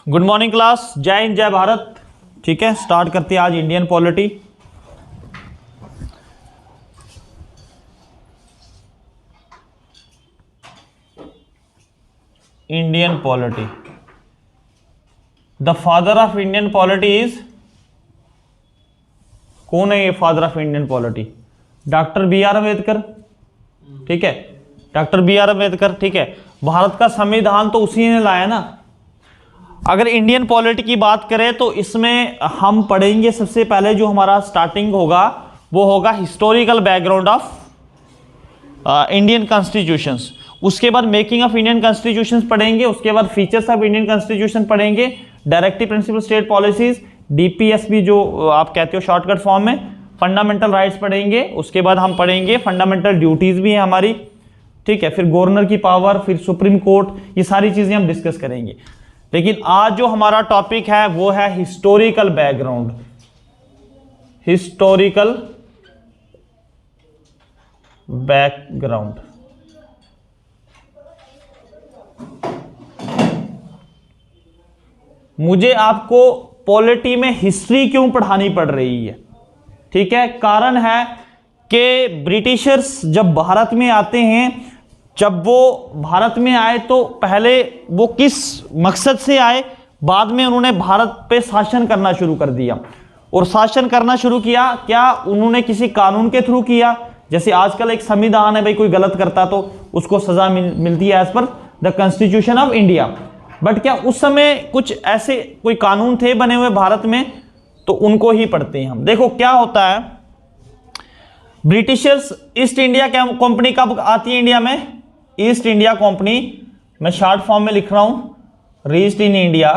Good morning class, जय हिंद जय भारत। ठीक है, स्टार्ट करते हैं आज Indian polity. Indian polity, the father of Indian polity is, कौन है ये father of Indian polity? Doctor B R Ambedkar. ठीक है, डॉक्टर बी आर अम्बेडकर। ठीक है, भारत का संविधान तो उसी ने लाया ना। अगर इंडियन पॉलिटी की बात करें तो इसमें हम पढ़ेंगे सबसे पहले जो हमारा स्टार्टिंग होगा वो होगा historical background of Indian constitutions. उसके बाद मेकिंग ऑफ इंडियन कॉन्स्टिट्यूशंस पढ़ेंगे। उसके बाद फीचर्स ऑफ इंडियन कॉन्स्टिट्यूशन पढ़ेंगे। Directive principle state policies, DPSP जो आप कहते हो शॉर्टकट फॉर्म में। फंडामेंटल राइट्स पढ़ेंगे। उसके बाद हम पढ़ेंगे फंडामेंटल ड्यूटीज भी है हमारी। ठीक है, फिर गवर्नर की पावर, फिर सुप्रीम कोर्ट, ये सारी चीजें हम डिस्कस करेंगे। लेकिन आज जो हमारा टॉपिक है वो है हिस्टोरिकल बैकग्राउंड। Historical background. मुझे आपको पॉलिटी में हिस्ट्री क्यों पढ़ानी पड़ रही है? ठीक है, कारण है कि ब्रिटिशर्स जब भारत में आते हैं, जब वो भारत में आए तो पहले वो किस मकसद से आए, बाद में उन्होंने भारत पे शासन करना शुरू कर दिया। और शासन करना शुरू किया क्या उन्होंने किसी कानून के थ्रू किया? जैसे आजकल एक संविधान है भाई, कोई गलत करता तो उसको सजा मिलती है as per the constitution of India. But क्या उस समय कुछ ऐसे कोई कानून थे बने हुए भारत में? तो उनको ही पढ़ते हैं हम। देखो क्या होता है, ब्रिटिशर्स ईस्ट इंडिया कंपनी कब आती है इंडिया में? ईस्ट इंडिया कंपनी, मैं शॉर्ट फॉर्म में लिख रहा हूं, reached in India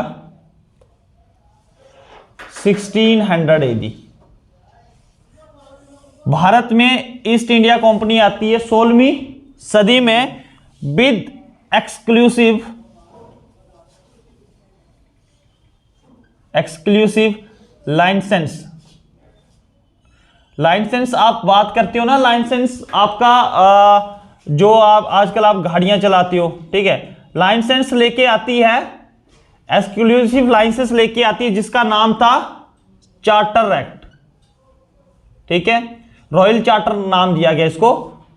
1600 AD। Bharat में ईस्ट इंडिया कंपनी आती है 16वीं सदी में विद एक्सक्लूसिव लाइसेंस। लाइसेंस आप बात करते हो ना, लाइसेंस आपका जो आप आजकल आप गाड़ियां चलाते हो, ठीक है, लाइसेंस लेके आती है, एक्सक्लूसिव लाइसेंस लेके आती है जिसका नाम था चार्टर एक्ट। ठीक है, रॉयल चार्टर नाम दिया गया इसको,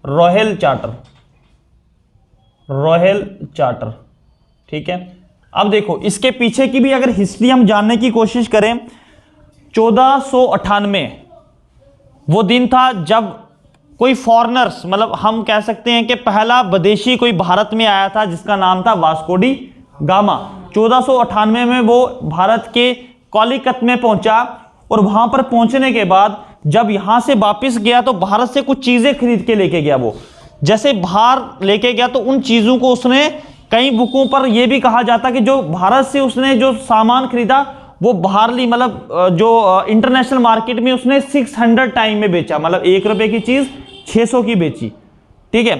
रॉयल चार्टर, रॉयल चार्टर। ठीक है, अब देखो इसके पीछे की भी अगर हिस्ट्री हम जानने की कोशिश करें, 1498 वो दिन था जब कोई फॉरेनर्स, मतलब हम कह सकते हैं कि पहला विदेशी कोई भारत में आया था जिसका नाम था वास्को डी गामा। 1498 में वो भारत के कलिकत में पहुंचा और वहां पर पहुंचने के बाद जब यहां से वापस गया तो भारत से कुछ चीजें खरीद के लेके गया। वो जैसे बाहर लेके गया तो उन चीजों को उसने, कई बुकों पर यह भी कहा जाता कि जो भारत से उसने जो सामान खरीदा वो बाहरली, मतलब जो इंटरनेशनल मार्केट में उसने 600 टाइम में बेचा, मतलब 1 रुपए की चीज 600 की बेची। ठीक है,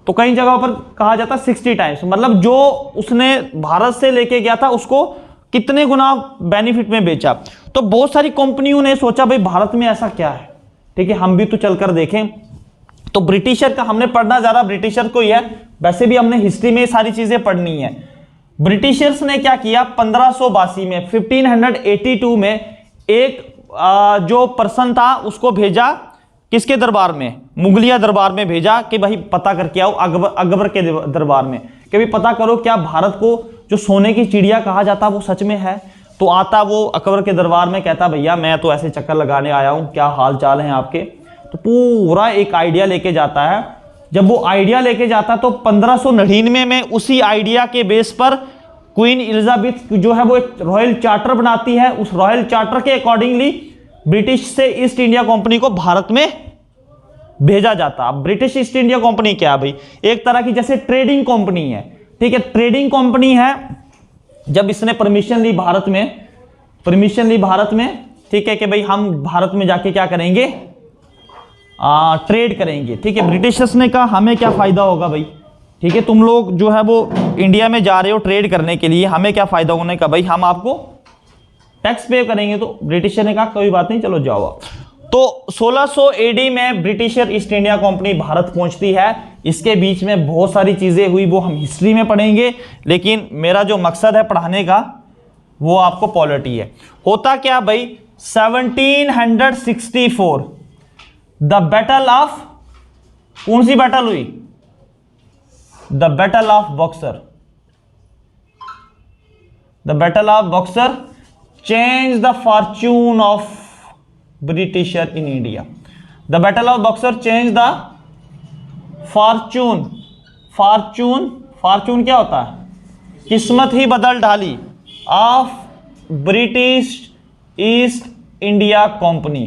तो कई जगहों पर कहा जाता 60 टाइम्स, मतलब जो उसने भारत से लेके गया था उसको कितने गुना बेनिफिट में बेचा। तो बहुत सारी कंपनियों ने सोचा भाई भारत में ऐसा क्या है, ठीक है, हम भी तो चलकर देखें। तो ब्रिटिशर का हमने पढ़ना ज्यादा ब्रिटिशर को ही है, वैसे भी हमने हिस्ट्री में सारी चीजें पढ़नी है। ब्रिटिशर्स ने क्या किया, 1582 में 1582 में एक जो पर्सन था उसको भेजा किसके दरबार में? मुगलिया दरबार में भेजा कि भाई पता करके आओ, अकबर के दरबार में, कि भाई पता करो क्या भारत को जो सोने की चिड़िया कहा जाता वो सच में है। तो आता वो अकबर के दरबार में, कहता भैया मैं तो ऐसे चक्कर लगाने आया हूं, क्या हाल चाल है आपके? तो पूरा एक आइडिया लेके जाता है। जब वो आइडिया लेके जाता तो 1599 में उसी आइडिया के बेस पर क्वीन एलिजाबेथ जो है वो एक रॉयल चार्टर बनाती है। उस रॉयल चार्टर के अकॉर्डिंगली ब्रिटिश से ईस्ट इंडिया कंपनी को भारत में भेजा जाता। अब ब्रिटिश ईस्ट इंडिया कंपनी क्या है भाई? एक तरह की जैसे ट्रेडिंग कंपनी है। ठीक है, ट्रेडिंग कंपनी है। जब इसने परमिशन ली भारत में, ठीक है, कि भाई हम भारत में जाके क्या करेंगे, ट्रेड करेंगे। ठीक है, ब्रिटिशर्स ने कहा हमें क्या फायदा होगा भाई, ठीक है, तुम लोग जो है वो इंडिया में जा रहे हो ट्रेड करने के लिए, हमें क्या फायदा होने का भाई, हम आपको टैक्स पे करेंगे। तो ब्रिटिशर ने कहा कोई बात नहीं, चलो जाओ। तो 1600 AD में britisher east India company Bharat पहुंचती है। इसके बीच में बहुत सारी चीजें हुई, वो हम हिस्ट्री में पढ़ेंगे, लेकिन मेरा जो मकसद है पढ़ाने का वो आपको पॉलिटी है। होता क्या भाई, 1764 द बैटल ऑफ, कौन सी बैटल हुई, the battle of boxer. The battle of boxer change the Fortune of britisher in India. The battle of boxer change the Fortune, Fortune क्या होता है, किस्मत ही बदल डाली, of British east India company.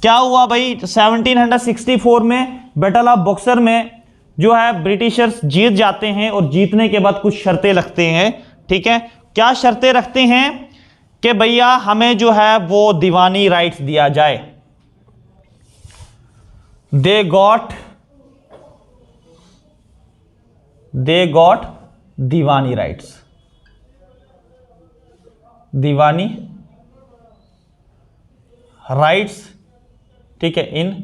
क्या हुआ भाई, 1764 में बैटल ऑफ बॉक्सर में जो है ब्रिटिशर्स जीत जाते हैं, और जीतने के बाद कुछ शर्तें रखते हैं। ठीक है, क्या शर्तें रखते हैं कि भैया हमें जो है वो दीवानी राइट्स दिया जाए। They got Deewani rights, Deewani rights. ठीक है, इन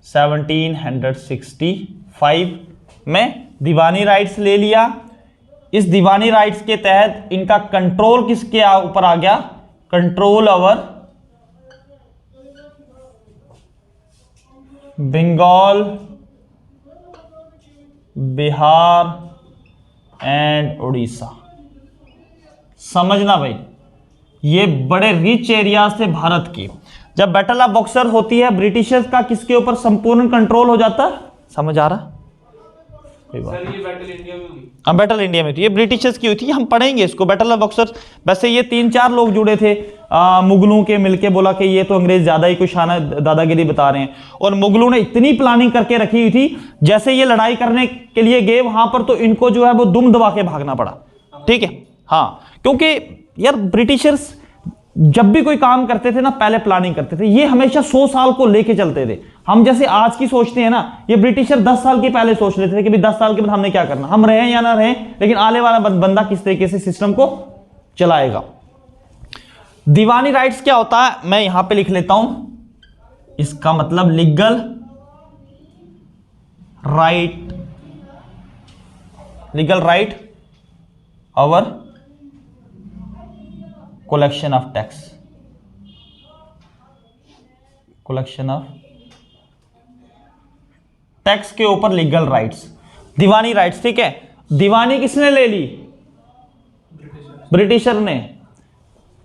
1765 में दीवानी राइट्स ले लिया। इस दीवानी राइट्स के तहत इनका कंट्रोल किसके ऊपर आ गया, control over Bengal, Bihar and Orissa. समझना भाई, ये बड़े रिच एरियाज थे भारत की। जब बैटल ऑफ बॉक्सर होती है, ब्रिटिशर्स का किसके ऊपर संपूर्ण कंट्रोल हो जाता है, समझ आ रहा सर? ये बैटल इंडिया में हुई। हाँ, बैटल इंडिया में थी, ये ब्रिटिशर्स की हुई थी। हम पढ़ेंगे इसको, बैटल ऑफ बॉक्सर। वैसे ये 3-4 लोग जुड़े थे मुगलों के, मिलके बोला कि ये तो अंग्रेज ज्यादा ही कुछ आना दादागिरी बता रहे हैं, और मुगलों ने इतनी प्लानिंग करके रखी हुई थी, जैसे ये लड़ाई करने के लिए गए वहां पर तो इनको जो है वो दुम दबा के भागना पड़ा। ठीक है, हाँ, क्योंकि यार ब्रिटिशर्स जब भी कोई काम करते थे ना, पहले प्लानिंग करते थे। ये हमेशा 100 साल को लेके चलते थे। हम जैसे आज की सोचते हैं ना, ये ब्रिटिशर 10 साल के पहले सोच लेते थे कि भाई 10 साल के बाद हमने क्या करना, हम रहें या ना रहें, लेकिन आने वाला बंदा किस तरीके से सिस्टम को चलाएगा। दीवानी राइट्स क्या होता है, मैं यहां पे लिख लेता हूं, इसका मतलब legal right over collection of tax, collection of tax के ऊपर लीगल राइट्स, दीवानी राइट्स। ठीक है, दीवानी किसने ले ली, ब्रिटिशर ने।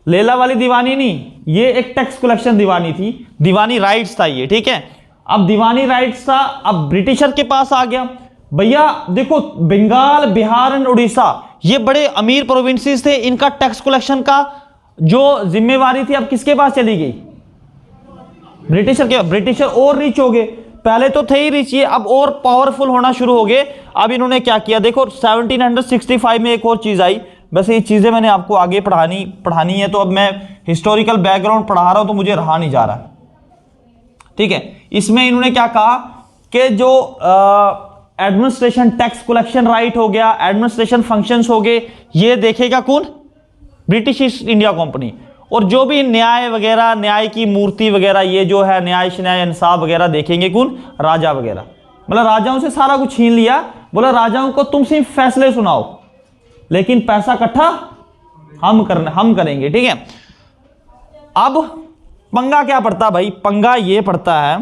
लेला वाली दीवानी नहीं, ये एक टैक्स कलेक्शन दीवानी थी, दीवानी राइट्स था ये। ठीक है, अब दीवानी राइट्स था, अब ब्रिटिशर के पास आ गया। भैया देखो, बंगाल, बिहार एंड उड़ीसा ये बड़े अमीर प्रोविंसेस थे, इनका टैक्स कलेक्शन का जो जिम्मेवारी थी अब किसके पास चली गई, ब्रिटिशर के। ब्रिटिशर और रिच हो गए, पहले तो थे ही रिच, ये अब और पावरफुल होना शुरू हो गए। अब इन्होंने क्या किया, देखो 1765 में एक और चीज आई। वैसे ये चीजें मैंने आपको आगे पढ़ानी है, तो अब मैं हिस्टोरिकल बैकग्राउंड पढ़ा रहा हूं तो मुझे रहा नहीं जा रहा। ठीक है, इसमें इन्होंने क्या कहा कि जो एडमिनिस्ट्रेशन टैक्स कलेक्शन राइट हो गया, एडमिनिस्ट्रेशन फंक्शंस हो गए, ये देखेगा कौन, ब्रिटिश ईस्ट इंडिया कंपनी। और जो भी न्याय वगैरह, न्याय की मूर्ति वगैरह, ये जो है न्याय न्याय इंसाफ वगैरह देखेंगे कौन, राजा वगैरह। मतलब राजाओं से सारा कुछ छीन लिया, बोला राजाओं को तुम सिर्फ फैसले सुनाओ, लेकिन पैसा इकट्ठा हम करेंगे। ठीक है, अब पंगा क्या पड़ता भाई, पंगा ये पड़ता है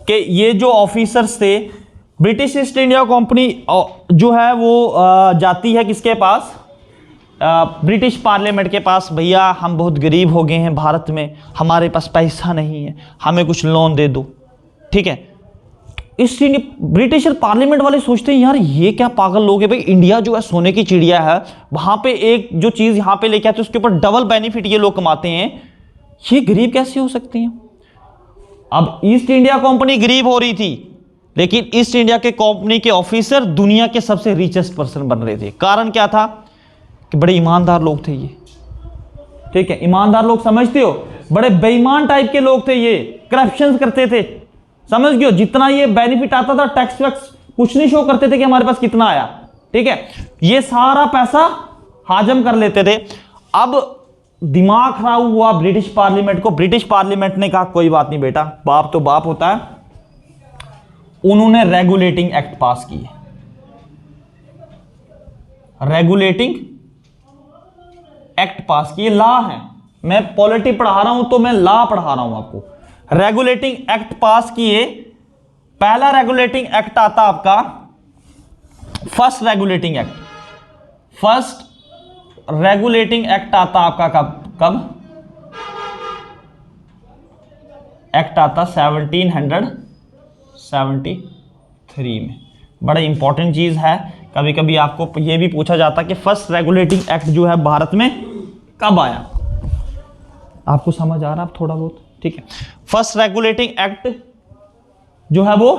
कि ये जो ऑफिसर्स थे, ब्रिटिश ईस्ट इंडिया कंपनी जो है वो जाती है किसके पास, ब्रिटिश पार्लियामेंट के पास। भैया हम बहुत गरीब हो गए हैं भारत में, हमारे पास पैसा नहीं है, हमें कुछ लोन दे दो। ठीक है, इस ब्रिटिश पार्लियामेंट वाले सोचते हैं यार ये क्या पागल लोग हैं भाई, इंडिया जो है सोने की चिड़िया है, वहां पे एक जो चीज यहां पे लेके आते हैं उसके ऊपर डबल बेनिफिट ये लोग कमाते हैं, ये गरीब कैसे हो सकते हैं। अब ईस्ट इंडिया कंपनी गरीब हो रही थी, लेकिन ईस्ट इंडिया के कंपनी के ऑफिसर दुनिया के सबसे रिचेस्ट पर्सन बन रहे थे। कारण क्या था कि बड़े ईमानदार लोग थे ये। ठीक है, ईमानदार लोग समझते हो, बड़े बेईमान टाइप के लोग थे ये, करप्शन करते थे, समझ गए। जितना ये बेनिफिट आता था टैक्स वैक्स कुछ नहीं शो करते थे कि हमारे पास कितना आया। ठीक है, ये सारा पैसा हाजम कर लेते थे। अब दिमाग खराब हुआ ब्रिटिश पार्लियामेंट को। ब्रिटिश पार्लियामेंट ने कहा कोई बात नहीं बेटा, बाप तो बाप होता है। उन्होंने रेगुलेटिंग एक्ट पास किए, रेगुलेटिंग एक्ट पास किए, लॉ है, मैं पॉलिटी पढ़ा रहा हूं तो मैं लॉ पढ़ा रहा हूं आपको। रेगुलेटिंग एक्ट पास किए, पहला रेगुलेटिंग एक्ट आता आपका first regulating act. First regulating act आता आपका कब एक्ट आता 1773 में। बड़ा इंपॉर्टेंट चीज है, कभी कभी आपको यह भी पूछा जाता कि फर्स्ट रेगुलेटिंग एक्ट जो है भारत में कब आया। आपको समझ आ रहा है थोड़ा बहुत, ठीक है। फर्स्ट रेगुलेटिंग एक्ट जो है वो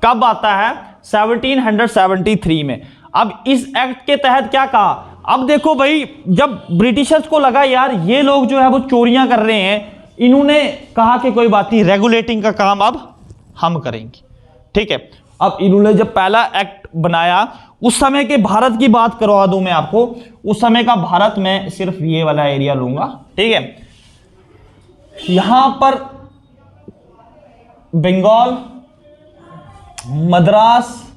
कब आता है, 1773 में। अब इस एक्ट के तहत क्या कहा, अब देखो भाई, जब ब्रिटिशर्स को लगा यार ये लोग जो है वो चोरियां कर रहे हैं, इन्होंने कहा कि कोई बात नहीं, रेगुलेटिंग का काम अब हम करेंगे, ठीक है। अब इन्होंने जब पहला एक्ट बनाया, उस समय के भारत की बात करवा दूं मैं आपको, उस समय का भारत में सिर्फ ये वाला एरिया लूंगा, ठीक है। यहां पर बंगाल, मद्रास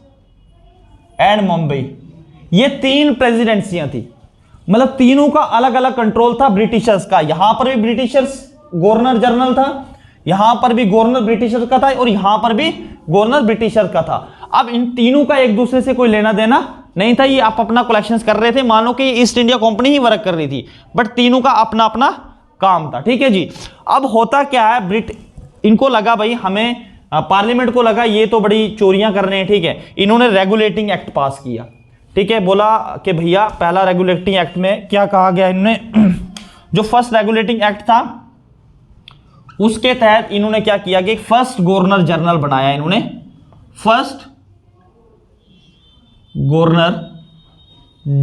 एंड मुंबई, ये 3 प्रेसिडेंसियां थी, मतलब तीनों का अलग अलग कंट्रोल था ब्रिटिशर्स का। यहां पर भी ब्रिटिशर्स गवर्नर जनरल था, यहां पर भी गवर्नर ब्रिटिशर्स का था, और यहां पर भी गवर्नर ब्रिटिशर्स का था। अब इन तीनों का एक दूसरे से कोई लेना देना नहीं था, ये आप अपना कलेक्शंस कर रहे थे, मान लो कि ईस्ट इंडिया कंपनी ही वर्क कर रही थी, बट तीनों का अपना अपना काम था, ठीक है जी। अब होता क्या है, इनको लगा भाई, हमें पार्लियामेंट को लगा ये तो बड़ी चोरियां कर रहे हैं, ठीक है। इन्होंने रेगुलेटिंग एक्ट पास किया, ठीक है। बोला कि भैया पहला रेगुलेटिंग एक्ट में क्या कहा गया, इन्होंने जो फर्स्ट रेगुलेटिंग एक्ट था उसके तहत इन्होंने क्या किया कि फर्स्ट गवर्नर जनरल बनाया, इन्होंने फर्स्ट गवर्नर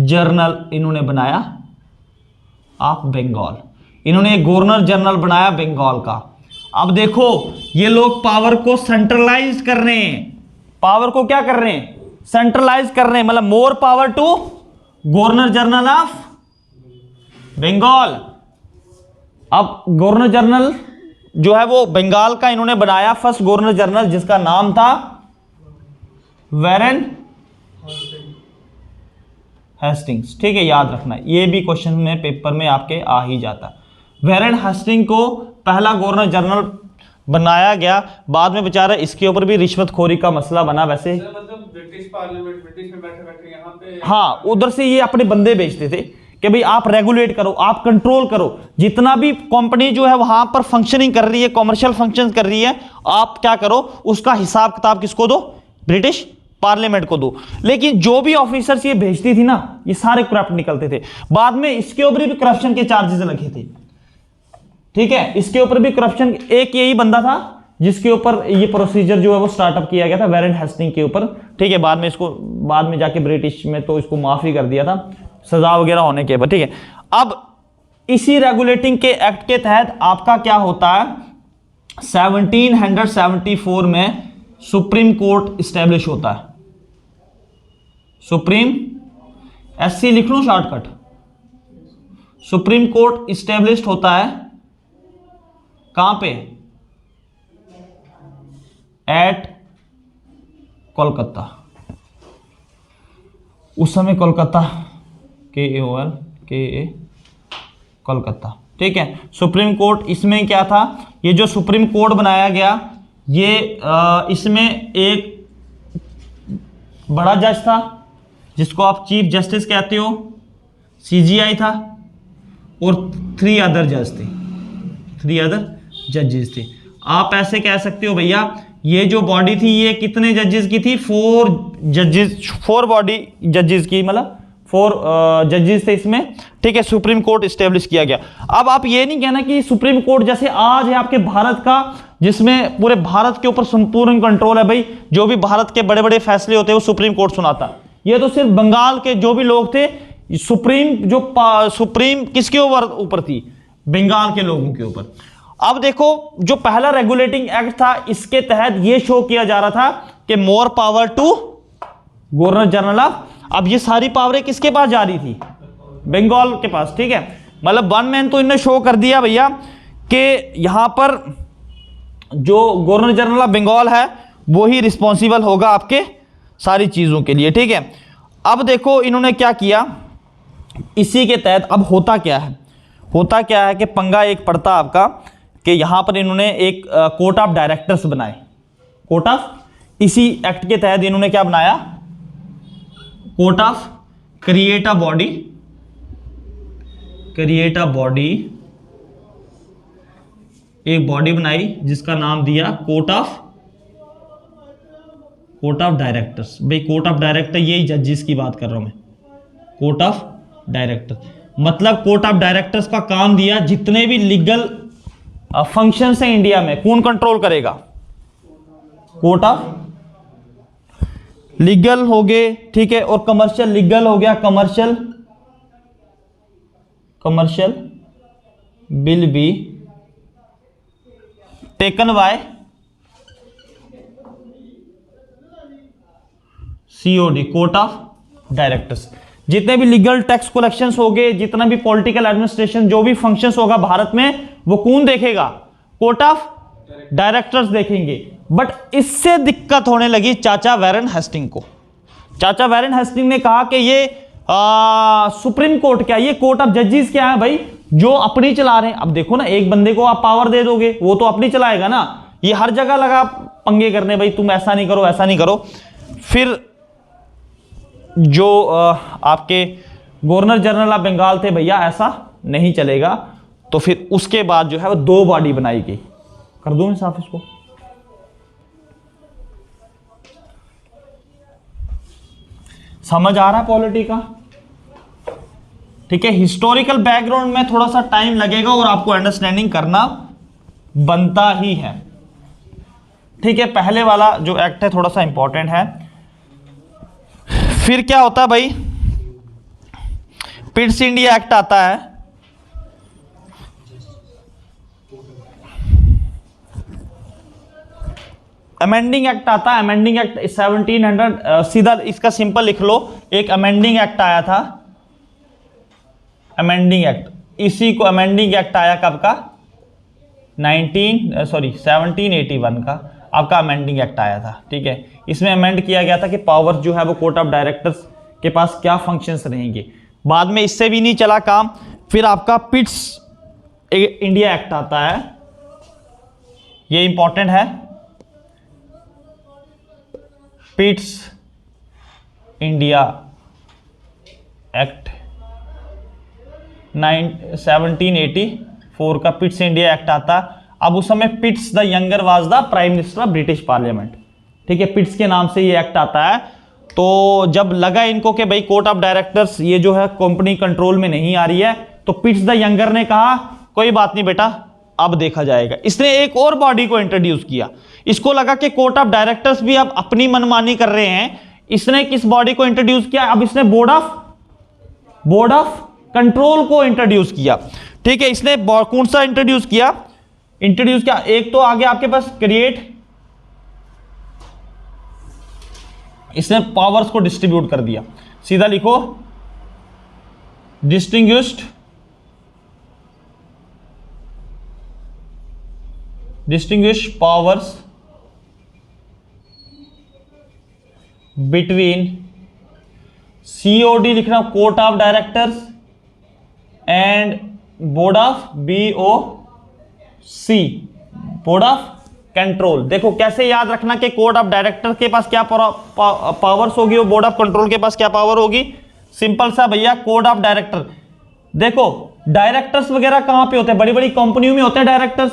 जनरल इन्होंने बनाया ऑफ बंगाल। इन्होंने एक गवर्नर जनरल बनाया बंगाल का। अब देखो ये लोग पावर को सेंट्रलाइज कर रहे हैं, पावर को क्या कर रहे हैं, सेंट्रलाइज कर रहे हैं, मतलब more power to governor general of Bengal. अब गवर्नर जनरल जो है वो बंगाल का इन्होंने बनाया फर्स्ट गवर्नर जनरल, जिसका नाम था वैरेन हेस्टिंग्स, ठीक है, याद रखना, ये भी क्वेश्चन में पेपर में आपके आ ही जाता है। वैरेन हेस्टिंग को पहला गवर्नर जनरल बनाया गया, बाद में बेचारा इसके ऊपर भी रिश्वतखोरी का मसला बना। वैसे मतलब ब्रिटिश पार्लियामेंट, ब्रिटिश में बैठे बैठे यहाँ पे, हाँ, उधर से ये अपने बंदे भेजते थे कि भाई आप रेगुलेट करो, आप कंट्रोल करो, जितना भी कंपनी जो है वहां पर फंक्शनिंग कर रही है, कॉमर्शियल फंक्शंस कर रही है, आप क्या करो, उसका हिसाब किताब किसको दो, ब्रिटिश पार्लियामेंट को दो। लेकिन जो भी ऑफिसर्स ये भेजती थी ना, ये सारे करप्ट निकलते थे। बाद में इसके ऊपर भी करप्शन के चार्जेस लगे थे, ठीक है, इसके ऊपर भी करप्शन। एक यही बंदा था जिसके ऊपर ये प्रोसीजर जो है वो स्टार्टअप किया गया था, वैरेन हेस्टिंग के ऊपर, ठीक है। बाद में इसको, बाद में जाके ब्रिटिश में तो इसको माफी कर दिया था सजा वगैरह होने के बाद, ठीक है। अब इसी रेगुलेटिंग के एक्ट के तहत आपका क्या होता है, 1774 में सुप्रीम कोर्ट स्टैब्लिश होता है। सुप्रीम, एससी लिख लो शॉर्टकट, सुप्रीम कोर्ट स्टैब्लिश होता है कहां पे, एट कोलकाता। उस समय कोलकाता, KAOL कोलकाता, ठीक है। सुप्रीम कोर्ट, इसमें क्या था, ये जो सुप्रीम कोर्ट बनाया गया, ये इसमें एक बड़ा जज था जिसको आप चीफ जस्टिस कहते हो, CGI था, और 3 अदर जज थे, 3 अदर जजेस थे। आप ऐसे कह सकते हो भैया ये जो बॉडी थी ये कितने जजेस की थी, 4 जजेस, 4 बॉडी जजेस की, मतलब 4 जजेस थे इसमें, ठीक है। सुप्रीम कोर्ट स्टेब्लिश किया गया। अब आप ये नहीं कहना कि सुप्रीम कोर्ट जैसे आज है आपके भारत का, जिसमें पूरे भारत के ऊपर संपूर्ण कंट्रोल है, भाई जो भी भारत के बड़े बड़े फैसले होते हैं वो सुप्रीम कोर्ट सुनाता। ये तो सिर्फ बंगाल के जो भी लोग थे, सुप्रीम किसके ऊपर थी, बंगाल के लोगों के ऊपर। अब देखो जो पहला रेगुलेटिंग एक्ट था, इसके तहत ये शो किया जा रहा था कि more power to governor general of. अब ये सारी पावरें किसके पास जा रही थी, बंगाल के पास, ठीक है। मतलब वन मैन तो इन्होंने शो कर दिया भैया कि यहां पर जो गवर्नर जनरल ऑफ बंगाल है वो ही रिस्पॉन्सिबल होगा आपके सारी चीजों के लिए, ठीक है। अब देखो इन्होंने क्या किया, इसी के तहत अब होता क्या है कि पंगा एक पड़ता आपका कि यहां पर इन्होंने एक कोर्ट ऑफ डायरेक्टर्स बनाए। कोर्ट ऑफ, इसी एक्ट के तहत इन्होंने क्या बनाया, court of create a body, एक बॉडी बनाई जिसका नाम दिया कोर्ट ऑफ डायरेक्टर्स। भाई कोर्ट ऑफ डायरेक्टर यही जजेस की बात कर रहा हूं मैं, कोर्ट ऑफ डायरेक्टर मतलब कोर्ट ऑफ डायरेक्टर्स का काम दिया, जितने भी लीगल फंक्शंस हैं इंडिया में कौन कंट्रोल करेगा, कोर्ट ऑफ लीगल हो गए, ठीक है, और कमर्शियल लीगल हो गया, commercial will be taken by COD, court of directors. जितने भी लीगल टैक्स कलेक्शंस हो गए, जितना भी पॉलिटिकल एडमिनिस्ट्रेशन, जो भी फंक्शंस होगा भारत में, वो कौन देखेगा, कोर्ट ऑफ डायरेक्टर्स देखेंगे। बट इससे दिक्कत होने लगी चाचा वैरेन हेस्टिंग को। चाचा वैरेन हेस्टिंग ने कहा कि ये सुप्रीम कोर्ट क्या, ये कोर्ट ऑफ जजेस क्या है भाई, जो अपनी चला रहे हैं। अब देखो ना, एक बंदे को आप पावर दे दोगे, वो तो अपनी चलाएगा ना, ये हर जगह लगा पंगे करने, भाई तुम ऐसा नहीं करो, ऐसा नहीं करो। फिर जो आपके गवर्नर जनरल ऑफ बंगाल थे, भैया ऐसा नहीं चलेगा, तो फिर उसके बाद जो है वो 2 बॉडी बनाई गई। कर दूं मैं साफ इसको, समझ आ रहा है पॉलिटी का, ठीक है। हिस्टोरिकल बैकग्राउंड में थोड़ा सा टाइम लगेगा और आपको अंडरस्टैंडिंग करना बनता ही है, ठीक है। पहले वाला जो एक्ट है थोड़ा सा इंपॉर्टेंट है। फिर क्या होता है भाई, पिट्स इंडिया एक्ट आता है, अमेंडिंग एक्ट आता है, अमेंडिंग एक्ट 1700, सीधा इसका सिंपल लिख लो, एक अमेंडिंग एक्ट आया था, अमेंडिंग एक्ट, इसी को अमेंडिंग एक्ट आया कब का, 1781 का आपका अमेंडिंग एक्ट आया था, ठीक है। इसमें अमेंड किया गया था कि पावर जो है वो कोर्ट ऑफ डायरेक्टर्स के पास क्या फंक्शंस रहेंगे। बाद में इससे भी नहीं चला काम, फिर आपका पिट्स इंडिया एक्ट आता है, ये इंपॉर्टेंट है, पिट्स इंडिया एक्ट 1784 का पिट्स इंडिया एक्ट आता। अब उस समय Pitts the younger was the prime minister of British parliament, ठीक है, पिट्स के नाम से ये एक्ट आता है। तो जब लगा इनको कि भाई कोर्ट ऑफ डायरेक्टर्स ये जो है कंपनी कंट्रोल में नहीं आ रही है, तो पिट्स द यंगर ने कहा कोई बात नहीं बेटा, अब देखा जाएगा। इसने एक और बॉडी को इंट्रोड्यूस किया, इसको लगा कि कोर्ट ऑफ डायरेक्टर्स भी अब अपनी मनमानी कर रहे हैं, इसने किस बॉडी को इंट्रोड्यूस किया, अब इसने बोर्ड ऑफ कंट्रोल को इंट्रोड्यूस किया, ठीक है। इसने कौन सा इंट्रोड्यूस किया, एक तो आगे आपके पास क्रिएट, इसने पावर्स को डिस्ट्रीब्यूट कर दिया, सीधा लिखो डिस्टिंग्विश्ड पावर्स बिटवीन COD लिखना, court of directors and board of BOC, board of control. देखो कैसे याद रखना कि कोर्ट ऑफ डायरेक्टर के पास क्या पावर्स होगी, वो बोर्ड ऑफ कंट्रोल के पास क्या पावर होगी। सिंपल सा भैया, कोर्ट ऑफ डायरेक्टर, देखो डायरेक्टर्स वगैरह कहां पे होते हैं, बड़ी बड़ी कंपनियों में होते हैं डायरेक्टर्स,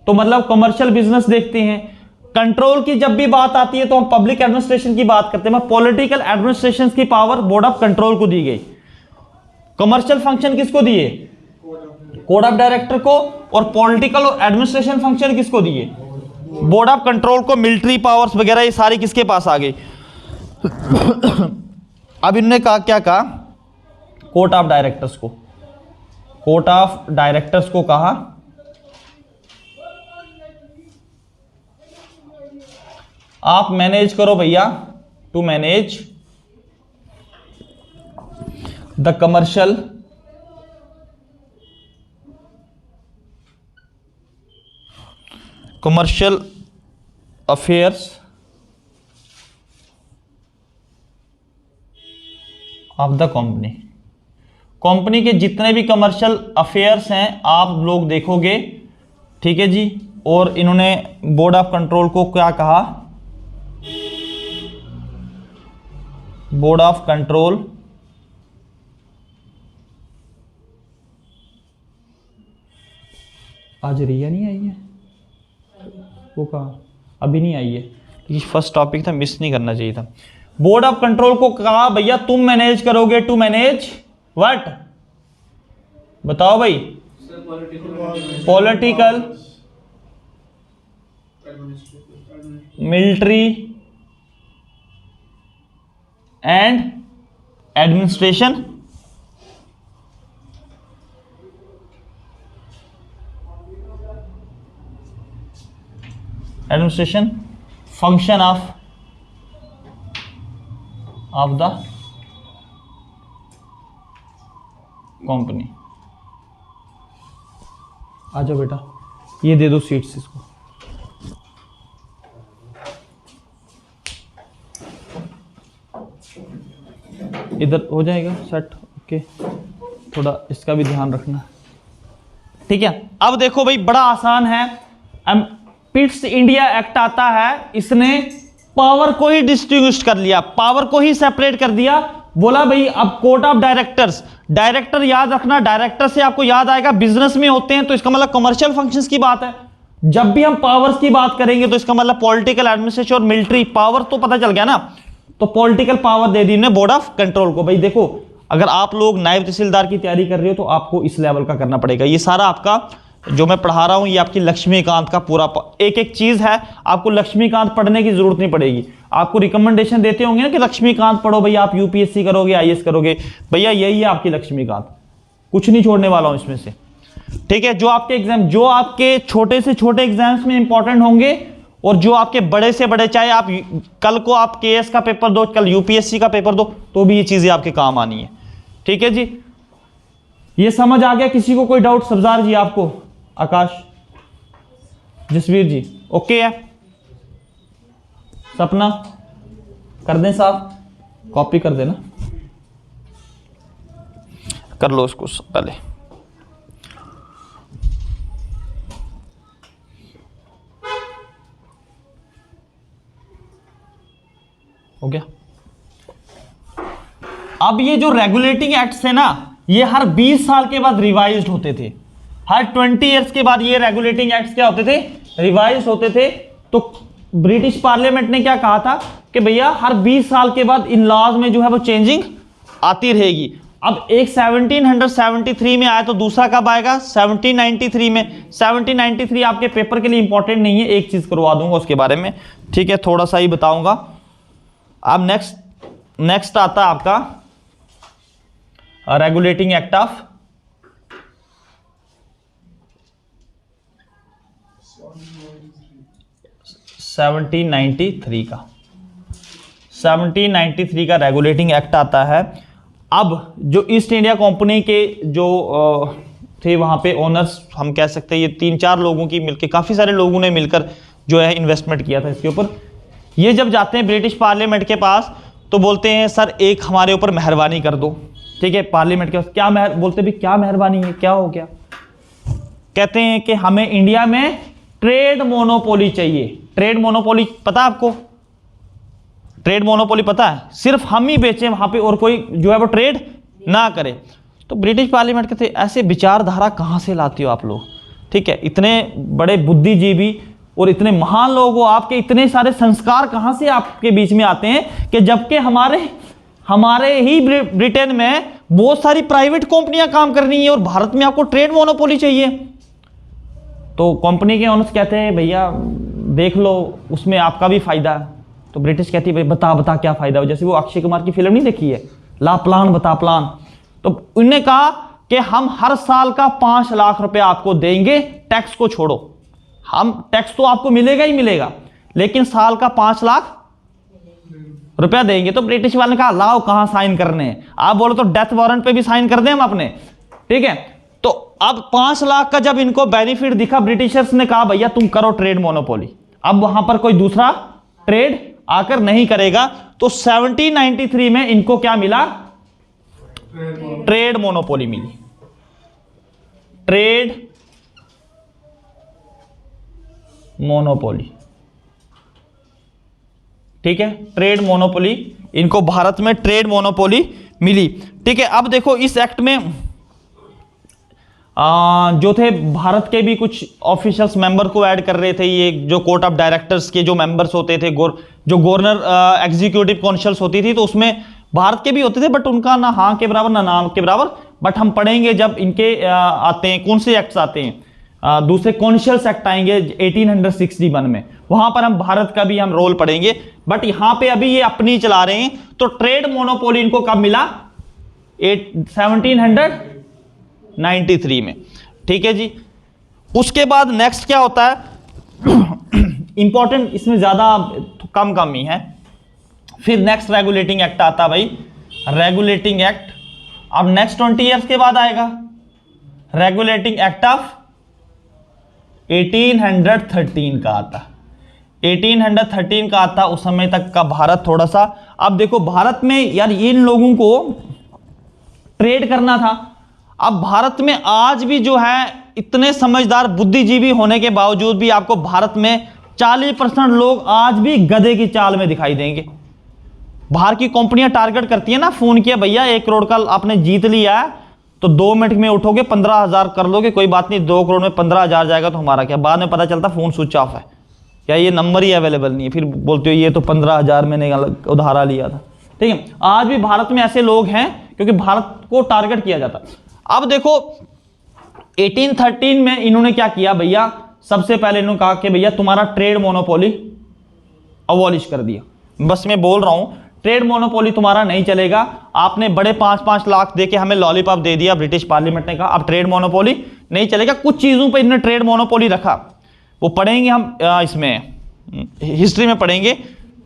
तो मतलब कमर्शियल बिजनेस देखते हैं। कंट्रोल की जब भी बात आती है तो हम पब्लिक एडमिनिस्ट्रेशन की बात करते हैं, पॉलिटिकल एडमिनिस्ट्रेशन की पावर बोर्ड ऑफ कंट्रोल को दी गई। कमर्शियल फंक्शन किसको दिए, कोर्ट ऑफ डायरेक्टर को, और पॉलिटिकल और एडमिनिस्ट्रेशन फंक्शन किसको दिए, बोर्ड ऑफ कंट्रोल को। मिलिट्री पावर्स वगैरह ये सारी किसके पास आ गई। अब इन्होंने कहा, क्या कहा, कोर्ट ऑफ डायरेक्टर्स को कहा आप मैनेज करो भैया, to manage the commercial affairs of the company, company के जितने भी कमर्शियल अफेयर्स हैं आप लोग देखोगे, ठीक है जी। और इन्होंने बोर्ड ऑफ कंट्रोल को क्या कहा, बोर्ड ऑफ कंट्रोल आज रिया नहीं आई है, वो कहा अभी नहीं आई है, ये फर्स्ट टॉपिक था, मिस नहीं करना चाहिए था। बोर्ड ऑफ कंट्रोल को कहा भैया तुम मैनेज करोगे, टू मैनेज व्हाट, बताओ भाई, political, military and administration function of the company. आ जाओ बेटा, ये दे दो सीट्स इसको। इधर हो जाएगा सेट, ओके, थोड़ा इसका भी ध्यान रखना, ठीक है। अब देखो भाई बड़ा आसान है, पिट्स इंडिया एक्ट आता है, इसने पावर को ही डिस्ट्रीब्यूट कर लिया, पावर को ही सेपरेट कर दिया। बोला भाई अब कोर्ट ऑफ डायरेक्टर्स, डायरेक्टर याद रखना, डायरेक्टर से आपको याद आएगा बिजनेस में होते हैं, तो इसका मतलब कमर्शियल फंक्शंस की बात है। जब भी हम पावर्स की बात करेंगे तो इसका मतलब पॉलिटिकल, एडमिनिस्ट्रेशन और मिलिट्री पावर तो पता चल गया ना। तो पॉलिटिकल पावर दे दी ने बोर्ड ऑफ कंट्रोल को। भाई देखो, अगर आप लोग नायब तहसीलदार की तैयारी कर रहे हो तो आपको इस लेवल का करना पड़ेगा। ये सारा आपका जो मैं पढ़ा रहा हूं ये आपकी लक्ष्मीकांत का पूरा एक एक चीज है, आपको लक्ष्मीकांत पढ़ने की जरूरत नहीं पड़ेगी। आपको रिकमेंडेशन देते होंगे ना कि लक्ष्मीकांत पढ़ो भैया, आप यूपीएससी करोगे, आईएएस करोगे, भैया यही है आपकी लक्ष्मीकांत, कुछ नहीं छोड़ने वाला हूं इसमें से, ठीक है। जो आपके एग्जाम, जो आपके छोटे से छोटे एग्जाम्स में इंपॉर्टेंट होंगे और जो आपके बड़े से बड़े, चाहे आप कल को आप केएस का पेपर दो, कल यूपीएससी का पेपर दो, तो भी ये चीजें आपके काम आनी है, ठीक है जी। ये समझ आ गया? किसी को कोई डाउट? सब्जार जी, आपको, आकाश, जसवीर जी, ओके है? सपना कर दें साहब, कॉपी कर देना, कर लो उसको पहले। हो गया? अब ये जो रेगुलेटिंग एक्ट्स है ना, ये हर 20 साल के बाद रिवाइज्ड होते थे। हर 20 इयर्स के बाद ये रेगुलेटिंग एक्ट्स क्या होते थे? रिवाइज होते थे। तो ब्रिटिश पार्लियामेंट ने क्या कहा था कि भैया हर 20 साल के बाद इन लॉज में जो है वो चेंजिंग आती रहेगी। अब एक 1773 में आया, तो दूसरा कब आएगा? 1793 में। 1793 आपके पेपर के लिए इंपॉर्टेंट नहीं है, एक चीज करवा दूंगा उसके बारे में, ठीक है, थोड़ा सा ही बताऊंगा। अब नेक्स्ट आता है आपका रेगुलेटिंग एक्ट ऑफ 1793 का। 1793 का रेगुलेटिंग एक्ट आता है। अब जो ईस्ट इंडिया कंपनी के जो थे वहाँ पे ओनर्स, हम कह सकते हैं ये 3-4 लोगों की मिलकर, काफ़ी सारे लोगों ने मिलकर जो है इन्वेस्टमेंट किया था इसके ऊपर। ये जब जाते हैं ब्रिटिश पार्लियामेंट के पास तो बोलते हैं सर एक हमारे ऊपर मेहरबानी कर दो, ठीक है। पार्लियामेंट के पास क्या बोलते भी क्या मेहरबानी है, क्या हो गया? कहते हैं कि हमें इंडिया में ट्रेड मोनोपोली चाहिए। ट्रेड मोनोपोली पता है आपको? ट्रेड मोनोपोली पता है? सिर्फ हम ही बेचें वहां पे और कोई जो है वो ट्रेड ना करे। तो ब्रिटिश पार्लियामेंट कहते ऐसे विचारधारा कहां से लाते हो आप लोग, ठीक है? इतने बड़े बुद्धिजीवी और इतने महान लोग हो, आपके इतने सारे संस्कार कहां से आपके बीच में आते हैं कि जबकि हमारे ही ब्रिटेन में बहुत सारी प्राइवेट कंपनियां काम कर रही हैं और भारत में आपको ट्रेड मोनोपोली चाहिए। तो कंपनी के ओनर्स कहते हैं भैया देख लो उसमें आपका भी फायदा है। तो ब्रिटिश कहती है भाई बता क्या फायदा हो। जैसे वो अक्षय कुमार की फिल्म नहीं देखी है, ला प्लान बता प्लान। तो उन्होंने कहा कि हम हर साल का 5 लाख रुपए आपको देंगे, टैक्स को छोड़ो। हम टैक्स तो आपको मिलेगा ही मिलेगा, लेकिन साल का 5 लाख रुपया देंगे। तो ब्रिटिश वाले ने कहा लाओ कहां साइन करने हैं, आप बोलो तो डेथ वारंट पे भी साइन कर दें हम अपने, ठीक है। तो अब 5 लाख का जब इनको बेनिफिट दिखा, ब्रिटिशर्स ने कहा भैया तुम करो ट्रेड मोनोपोली, अब वहां पर कोई दूसरा ट्रेड आकर नहीं करेगा। तो 1793 में इनको क्या मिला? ट्रेड मोनोपोली मिली, ट्रेड मोनोपोली, ठीक है, ट्रेड मोनोपोली, इनको भारत में ट्रेड मोनोपोली मिली। ठीक है, अब देखो इस एक्ट में जो थे भारत के भी कुछ ऑफिशियल्स मेंबर को ऐड कर रहे थे, ये जो कोर्ट ऑफ डायरेक्टर्स के जो मेंबर्स होते थे, जो गवर्नर एग्जीक्यूटिव काउंसिल्स होती थी, तो उसमें भारत के भी होते थे, बट उनका ना हाँ के बराबर ना नाम के बराबर। बट हम पढ़ेंगे जब इनके आते हैं, कौन से एक्ट्स आते हैं, दूसरे कॉन्शियल्स एक्ट आएंगे 1861 में, वहां पर हम भारत का भी हम रोल पढ़ेंगे। बट यहां पे अभी ये अपनी चला रहे हैं, तो ट्रेड मोनोपोली इनको कब मिला? 1793 में। ठीक है जी, उसके बाद नेक्स्ट क्या होता है, इंपॉर्टेंट इसमें ज्यादा कम ही है। फिर नेक्स्ट रेगुलेटिंग एक्ट आता है भाई, रेगुलेटिंग एक्ट। अब नेक्स्ट 20 ईयर्स के बाद आएगा रेगुलेटिंग एक्ट ऑफ 1813 का आता, 1813 का आता। उस समय तक का भारत थोड़ा सा, अब देखो भारत में यार इन लोगों को ट्रेड करना था। अब भारत में आज भी जो है इतने समझदार बुद्धिजीवी होने के बावजूद भी आपको भारत में 40% लोग आज भी गधे की चाल में दिखाई देंगे। बाहर की कंपनियां टारगेट करती है ना, फोन किया भैया 1 करोड़ का आपने जीत लिया है, तो 2 मिनट में उठोगे 15,000 कर लोगे, कोई बात नहीं, 2 करोड़ में 15,000 जाएगा तो हमारा क्या। बाद में पता चलता फोन स्विच ऑफ है या ये नंबर ही अवेलेबल नहीं है, फिर बोलते हो ये तो 15,000 मैंने उधारा लिया था। ठीक है, आज भी भारत में ऐसे लोग हैं क्योंकि भारत को टारगेट किया जाता। अब देखो 1813 में इन्होंने क्या किया भैया, सबसे पहले इन्होंने कहा कि भैया तुम्हारा ट्रेड मोनोपोली अबॉलिश कर दिया। बस मैं बोल रहा हूं, ट्रेड मोनोपोली तुम्हारा नहीं चलेगा। आपने बड़े 5-5 लाख देके हमें लॉलीपॉप दे दिया, ब्रिटिश पार्लियामेंट ने कहा अब ट्रेड मोनोपोली नहीं चलेगा। कुछ चीजों पे इन्होंने ट्रेड मोनोपोली रखा, वो पढ़ेंगे हम इसमें हिस्ट्री में पढ़ेंगे।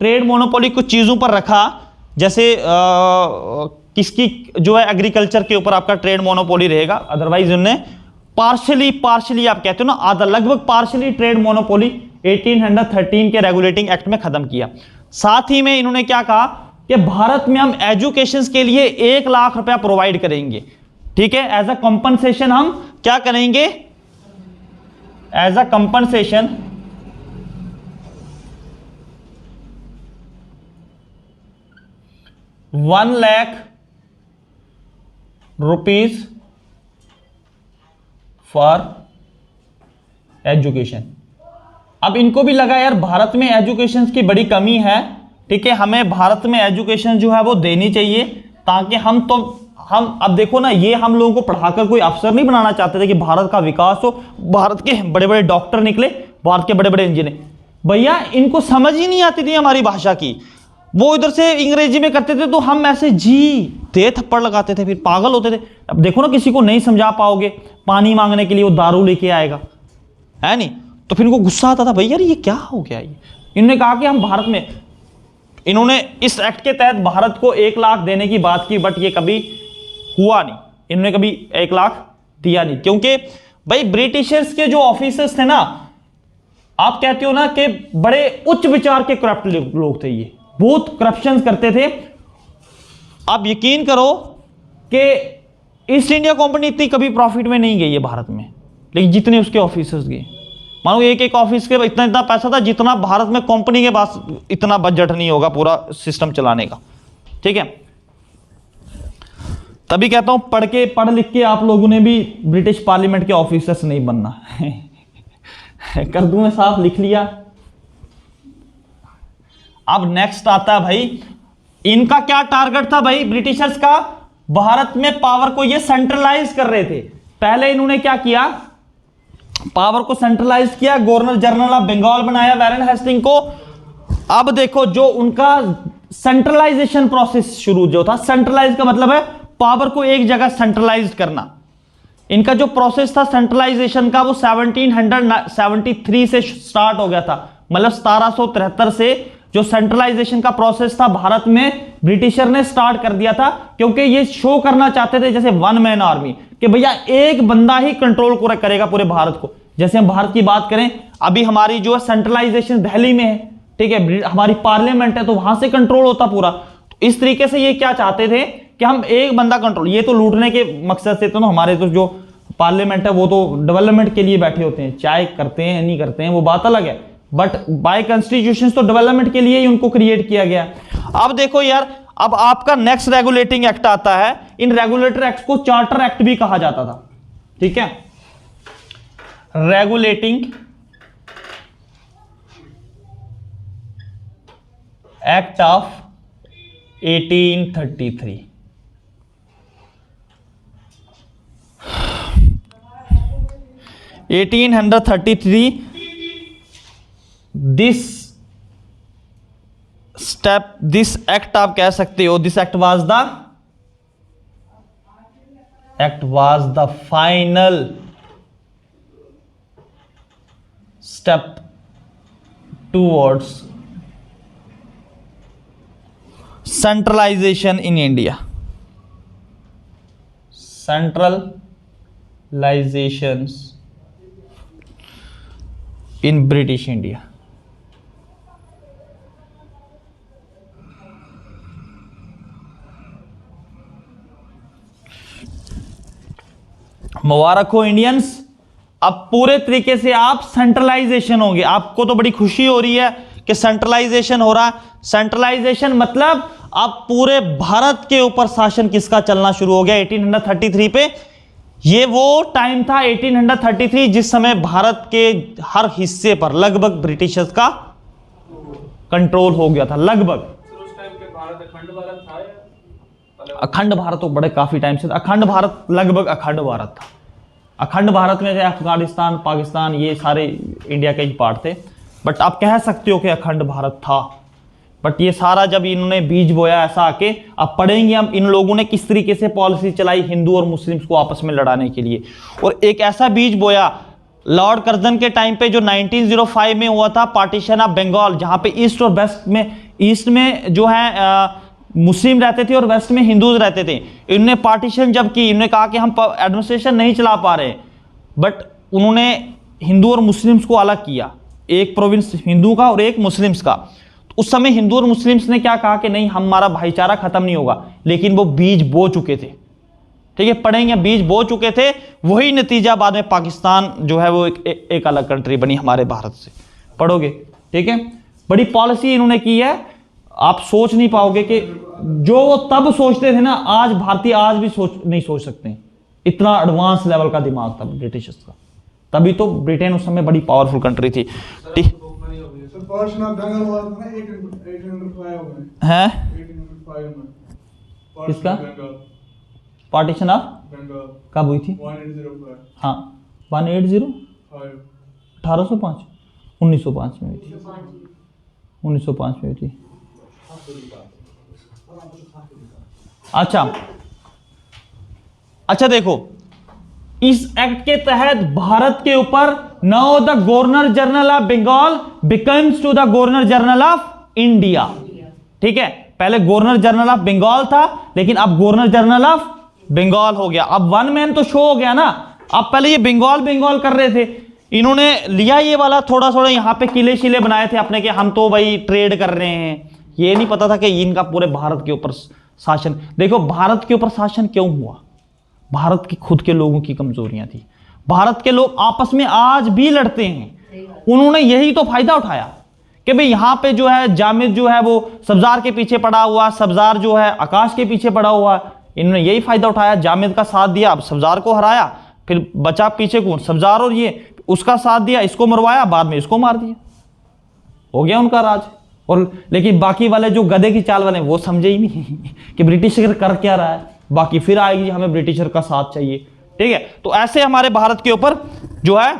ट्रेड मोनोपोली कुछ चीजों पर रखा, जैसे किसकी जो है एग्रीकल्चर के ऊपर आपका ट्रेड मोनोपोली रहेगा, अदरवाइज उन्होंने पार्शली आप कहते हो ना आधा, लगभग पार्शली ट्रेड मोनोपोली 1813 के रेगुलेटिंग एक्ट में खत्म किया। साथ ही में इन्होंने क्या कहा कि भारत में हम एजुकेशन के लिए 1 लाख रुपया प्रोवाइड करेंगे। ठीक है, एज अ कंपनसेशन हम क्या करेंगे, as a compensation 1 lakh rupees for education. अब इनको भी लगा यार भारत में एजुकेशन की बड़ी कमी है, ठीक है, हमें भारत में एजुकेशन जो है वो देनी चाहिए, ताकि हम अब देखो ना, ये हम लोगों को पढ़ाकर कोई अफसर नहीं बनाना चाहते थे कि भारत का विकास हो, भारत के बड़े बड़े डॉक्टर निकले, भारत के बड़े बड़े इंजीनियर। भैया इनको समझ ही नहीं आती थी हमारी भाषा की, वो इधर से अंग्रेजी में करते थे तो हम ऐसे दे थप्पड़ लगाते थे, फिर पागल होते थे। अब देखो ना, किसी को नहीं समझा पाओगे, पानी मांगने के लिए वो दारू लेके आएगा, है नहीं, तो फिर इनको गुस्सा आता था, भैया ये क्या हो गया। ये इन्होंने कहा कि हम भारत में, इन्होंने इस एक्ट के तहत भारत को 1 लाख देने की बात की, बट ये कभी हुआ नहीं, इन्होंने कभी 1 लाख दिया नहीं, क्योंकि भाई ब्रिटिशर्स के जो ऑफिसर्स थे ना, आप कहते हो ना कि बड़े उच्च विचार के करप्ट लोग थे, ये बहुत करप्शन करते थे। आप यकीन करो कि ईस्ट इंडिया कंपनी इतनी कभी प्रॉफिट में नहीं गई है भारत में, लेकिन जितने उसके ऑफिसर्स गए, मानो एक ऑफिस के इतना पैसा था जितना भारत में कंपनी के पास इतना बजट नहीं होगा पूरा सिस्टम चलाने का। ठीक है, तभी कहता हूं पढ़ लिख के आप लोगों ने भी ब्रिटिश पार्लियामेंट के ऑफिसर्स नहीं बनना। कर दूं मैं, साफ लिख लिया। अब नेक्स्ट आता है भाई, इनका क्या टारगेट था भाई ब्रिटिशर्स का, भारत में पावर को ये सेंट्रलाइज कर रहे थे। पहले इन्होंने क्या किया, पावर को सेंट्रलाइज किया, गवर्नर जनरल ऑफ बंगाल बनाया वैरेन हेस्टिंग को। अब देखो जो उनका सेंट्रलाइजेशन प्रोसेस शुरू जो था, सेंट्रलाइज का मतलब है पावर को एक जगह सेंट्रलाइज करना। इनका जो प्रोसेस था सेंट्रलाइजेशन का, वो 1773 से स्टार्ट हो गया था, मतलब 1773 से जो सेंट्रलाइजेशन का प्रोसेस था भारत में ब्रिटिशर ने स्टार्ट कर दिया था, क्योंकि ये शो करना चाहते थे जैसे 1 मैन आर्मी, कि भैया एक बंदा ही कंट्रोल करेगा पूरे भारत को। जैसे हम भारत की बात करें, अभी हमारी जो है सेंट्रलाइजेशन दिल्ली में है, ठीक है, हमारी पार्लियामेंट है तो वहां से कंट्रोल होता पूरा। तो इस तरीके से ये क्या चाहते थे कि हम एक बंदा कंट्रोल, ये तो लूटने के मकसद से, तो हमारे तो जो पार्लियामेंट है वो तो डेवलपमेंट के लिए बैठे होते हैं, चाहे करते हैं नहीं करते हैं वो बात अलग है, बट बाय कॉन्स्टिट्यूशन तो डेवलपमेंट के लिए ही उनको क्रिएट किया गया। अब देखो यार, अब आपका नेक्स्ट रेगुलेटिंग एक्ट आता है। इन रेगुलेटर एक्ट को चार्टर एक्ट भी कहा जाता था, ठीक है। Regulating act of 1833। This act आप कह सकते हो, this act was the final step towards centralisation in India. Centralisations in British India. मुबारक हो इंडियंस, अब पूरे तरीके से आप सेंट्रलाइजेशन होंगे। आपको तो बड़ी खुशी हो रही है कि सेंट्रलाइजेशन हो रहा है। सेंट्रलाइजेशन मतलब अब पूरे भारत के ऊपर शासन किसका चलना शुरू हो गया 1833 पे। ये वो टाइम था 1833 जिस समय भारत के हर हिस्से पर लगभग ब्रिटिशर्स का कंट्रोल हो गया था, लगभग। उस टाइम पे भारत अखंड भारत था या अखंड भारत तो बड़े काफी टाइम से था। अखंड भारत लगभग अखंड भारत था। अखंड भारत में अफगानिस्तान, पाकिस्तान, ये सारे इंडिया के ही पार्ट थे, बट आप कह सकते हो कि अखंड भारत था। बट ये सारा जब इन्होंने बीज बोया ऐसा आके, अब पढ़ेंगे हम इन लोगों ने किस तरीके से पॉलिसी चलाई हिंदू और मुस्लिम्स को आपस में लड़ाने के लिए। और एक ऐसा बीज बोया लॉर्ड कर्जन के टाइम पे जो 1905 में हुआ था पार्टीशन ऑफ बंगाल, जहां पे ईस्ट और वेस्ट में, ईस्ट में जो है मुस्लिम रहते थे और वेस्ट में हिंदूज रहते थे। इन्होंने पार्टीशन जब की, इन्होंने कहा कि हम एडमिनिस्ट्रेशन नहीं चला पा रहे, बट उन्होंने हिंदू और मुस्लिम्स को अलग किया, एक प्रोविंस हिंदू का और एक मुस्लिम्स का। तो उस समय हिंदू और मुस्लिम्स ने क्या कहा कि नहीं, हमारा भाईचारा खत्म नहीं होगा, लेकिन वो बीज बो चुके थे, ठीक है, पढ़ेंगे, बीज बो चुके थे। वही नतीजा बाद में पाकिस्तान जो है वो एक अलग कंट्री बनी हमारे भारत से, पढ़ोगे, ठीक है। बड़ी पॉलिसी इन्होंने की है, आप सोच नहीं पाओगे कि जो वो तब सोचते थे ना, आज भारतीय आज भी नहीं सोच सकते। इतना एडवांस लेवल का दिमाग था ब्रिटिशर्स का, तभी तो ब्रिटेन उस समय बड़ी पावरफुल कंट्री थी। है किसका पार्टीशन ऑफ कब हुई थी? हाँ 180 1805 1905 में हुई थी, 1905 में हुई थी। अच्छा देखो, इस एक्ट के तहत भारत के ऊपर now the governor general of Bengal becomes to the governor general of India, ठीक है। पहले गवर्नर जनरल ऑफ बंगाल था, लेकिन अब गवर्नर जनरल ऑफ बंगाल हो गया। अब वन मैन तो शो हो गया ना। अब पहले ये बंगाल कर रहे थे, इन्होंने लिया ये वाला, थोड़ा थोड़ा यहाँ पे किले शिले बनाए थे अपने के, हम तो भाई ट्रेड कर रहे हैं। ये नहीं पता था कि इनका पूरे भारत के ऊपर शासन। देखो भारत के ऊपर शासन क्यों हुआ, भारत की खुद के लोगों की कमजोरियां थी। भारत के लोग आपस में आज भी लड़ते हैं, उन्होंने यही तो फायदा उठाया कि भाई यहाँ पे जो है जामिद जो है वो सब्जार के पीछे पड़ा हुआ, सब्जार जो है आकाश के पीछे पड़ा हुआ। इन्होंने यही फायदा उठाया, जामिद का साथ दिया, अब सब्जार को हराया, फिर बचा पीछे कौन, सब्जार, और ये उसका साथ दिया, इसको मरवाया, बाद में इसको मार दिया, हो गया उनका राज। और लेकिन बाकी वाले जो गधे की चाल वाले वो समझे ही नहीं कि ब्रिटिशर कर क्या रहा है, बाकी फिर आएगी हमें ब्रिटिशर का साथ चाहिए, ठीक है। तो ऐसे हमारे भारत के ऊपर जो है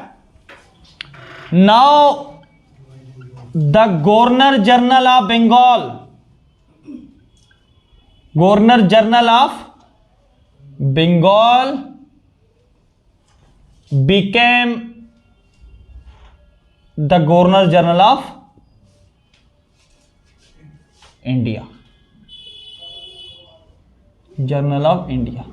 now the governor general of Bengal, governor general of Bengal became the governor general of India, general of India.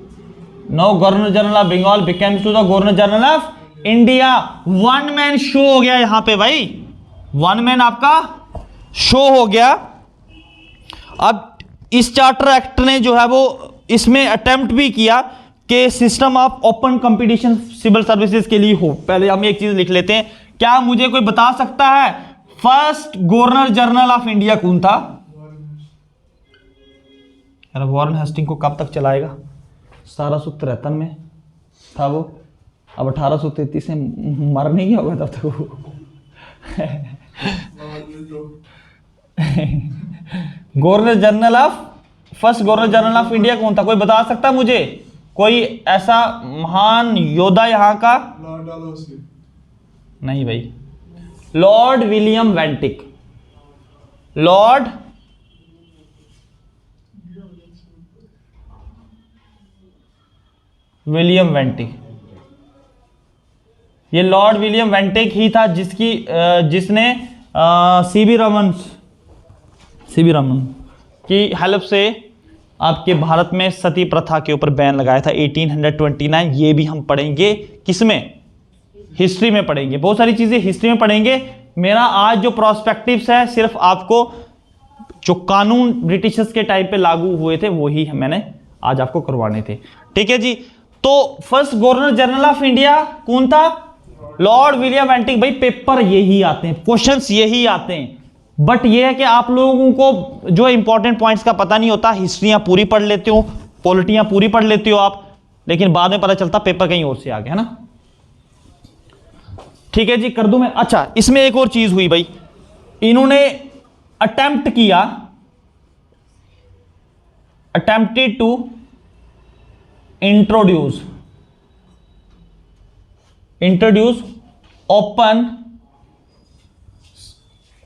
Now governor general of Bengal becomes to the governor general of India. One man show हो गया यहां पे भाई, one man आपका show हो गया। अब इस चार्टर एक्ट ने जो है वो इसमें अटेम्प्ट भी किया कि system of open competition civil services के लिए हो। पहले हम एक चीज लिख लेते हैं, क्या मुझे कोई बता सकता है first governor general of India कौन था? वॉरेन हेस्टिंग को कब तक चलाएगा? 1753 में था वो, अब 1833 में मर नहीं गया होगा तब तक वो। Governor general of first governor general of India कौन था? कोई बता सकता मुझे? कोई ऐसा महान योद्धा यहां का? नहीं भाई, लॉर्ड विलियम वेंटिक। लॉर्ड विलियम वेंटिक, ये लॉर्ड विलियम वेंटिक ही था जिसने सीवी रमन की हेल्प से आपके भारत में सती प्रथा के ऊपर बैन लगाया था 1829। ये भी हम पढ़ेंगे, किसमें? हिस्ट्री में पढ़ेंगे, बहुत सारी चीजें हिस्ट्री में पढ़ेंगे। मेरा आज जो प्रोस्पेक्टिव्स है सिर्फ आपको जो कानून ब्रिटिशर्स के टाइम पे लागू हुए थे वही मैंने आज आपको करवाने थे, ठीक है जी। तो first governor general of India कौन था? Lord William वेंटिक। भाई पेपर यही आते हैं, क्वेश्चंस यही आते हैं, बट ये है कि आप लोगों को जो इंपॉर्टेंट पॉइंट्स का पता नहीं होता। हिस्ट्रियां पूरी पढ़ लेते हो, पॉलिटियां पूरी पढ़ लेते हो आप, लेकिन बाद में पता चलता पेपर कहीं और से आ गया, है ना? ठीक है जी, कर दूं मैं? अच्छा, इसमें एक और चीज हुई भाई, इन्होंने अटेम्प्ट किया, attempted to introduce open